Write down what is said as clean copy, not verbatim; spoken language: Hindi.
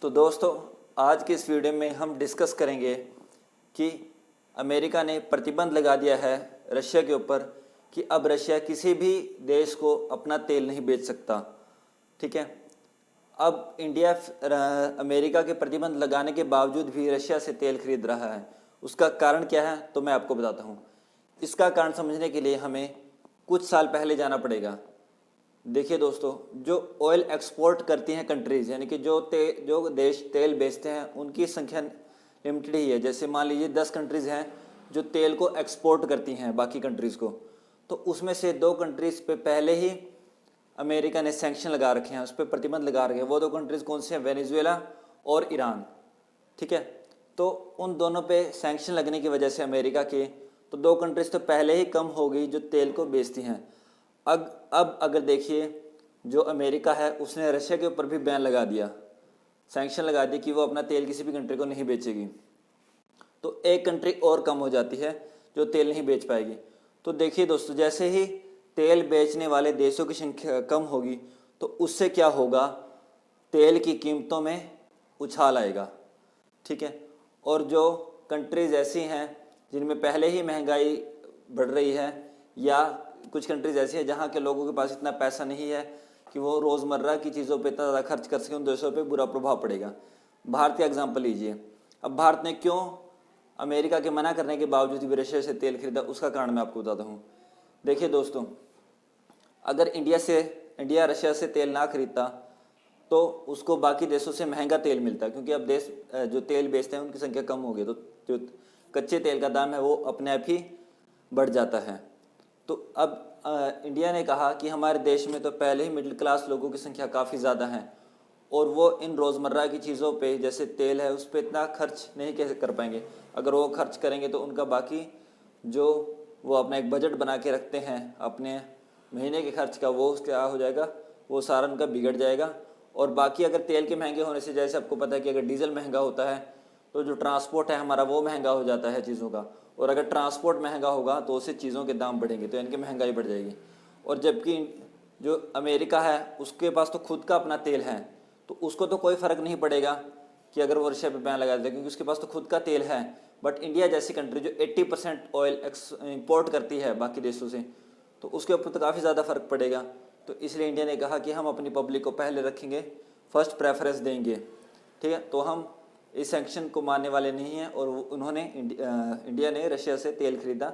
तो दोस्तों, आज के इस वीडियो में हम डिस्कस करेंगे कि अमेरिका ने प्रतिबंध लगा दिया है रशिया के ऊपर कि अब रशिया किसी भी देश को अपना तेल नहीं बेच सकता। ठीक है। अब इंडिया अमेरिका के प्रतिबंध लगाने के बावजूद भी रशिया से तेल खरीद रहा है। उसका कारण क्या है तो मैं आपको बताता हूँ। इसका कारण समझने के लिए हमें कुछ साल पहले जाना पड़ेगा। देखिए दोस्तों, जो ऑयल एक्सपोर्ट करती हैं कंट्रीज़, यानी कि जो देश तेल बेचते हैं उनकी संख्या लिमिटेड ही है। जैसे मान लीजिए 10 कंट्रीज़ हैं जो तेल को एक्सपोर्ट करती हैं बाकी कंट्रीज़ को, तो उसमें से 2 कंट्रीज़ पे पहले ही अमेरिका ने सैंक्शन लगा रखे हैं, उस पर प्रतिबंध लगा रखे हैं। वो 2 कंट्रीज़ कौन से हैं? वेनेजुएला और ईरान। ठीक है। तो उन दोनों पे सैंक्शन लगने की वजह से अमेरिका के, तो 2 कंट्रीज़ तो पहले ही कम हो गई जो तेल को बेचती हैं। अब अगर देखिए, जो अमेरिका है उसने रशिया के ऊपर भी बैन लगा दिया, सैंक्शन लगा दिया कि वो अपना तेल किसी भी कंट्री को नहीं बेचेगी, तो एक कंट्री और कम हो जाती है जो तेल नहीं बेच पाएगी। तो देखिए दोस्तों, जैसे ही तेल बेचने वाले देशों की संख्या कम होगी तो उससे क्या होगा, तेल की कीमतों में उछाल आएगा। ठीक है। और जो कंट्रीज़ ऐसी हैं जिनमें पहले ही महंगाई बढ़ रही है, या कुछ कंट्रीज़ ऐसी हैं जहाँ के लोगों के पास इतना पैसा नहीं है कि वो रोज़मर्रा की चीज़ों पे इतना ज़्यादा खर्च कर सकें, उन देशों पे बुरा प्रभाव पड़ेगा। भारत का एग्जांपल लीजिए। अब भारत ने क्यों अमेरिका के मना करने के बावजूद भी रशिया से तेल खरीदा, उसका कारण मैं आपको बताता हूँ। देखिए दोस्तों, अगर इंडिया रशिया से तेल ना खरीदता तो उसको बाकी देशों से महंगा तेल मिलता, क्योंकि अब देश जो तेल बेचते हैं उनकी संख्या कम हो गई, तो जो कच्चे तेल का दाम है वो अपने आप ही बढ़ जाता है। तो अब इंडिया ने कहा कि हमारे देश में तो पहले ही मिडिल क्लास लोगों की संख्या काफ़ी ज़्यादा है और वो इन रोज़मर्रा की चीज़ों पे जैसे तेल है उस पर इतना खर्च नहीं कैसे कर पाएंगे। अगर वो खर्च करेंगे तो उनका बाकी जो वो अपना एक बजट बना के रखते हैं अपने महीने के खर्च का, वो क्या हो जाएगा, वो सारा उनका बिगड़ जाएगा। और बाकी अगर तेल के महंगे होने से, जैसे आपको पता है कि अगर डीजल महंगा होता है तो जो ट्रांसपोर्ट है हमारा वो महंगा हो जाता है चीज़ों का, और अगर ट्रांसपोर्ट महंगा होगा तो उससे चीज़ों के दाम बढ़ेंगे, तो इनकी महंगाई बढ़ जाएगी। और जबकि जो अमेरिका है उसके पास तो खुद का अपना तेल है, तो उसको तो कोई फ़र्क नहीं पड़ेगा कि अगर वो रशिया पे बैन लगा देता, क्योंकि उसके पास तो खुद का तेल है। बट इंडिया जैसी कंट्री जो 80% ऑयल इम्पोर्ट करती है बाकी देशों से, तो उसके ऊपर तो काफ़ी ज़्यादा फ़र्क पड़ेगा। तो इसलिए इंडिया ने कहा कि हम अपनी पब्लिक को पहले रखेंगे, फर्स्ट प्रेफरेंस देंगे। ठीक है। तो हम इस सैंक्शन को मानने वाले नहीं हैं, और उन्होंने इंडिया ने रशिया से तेल खरीदा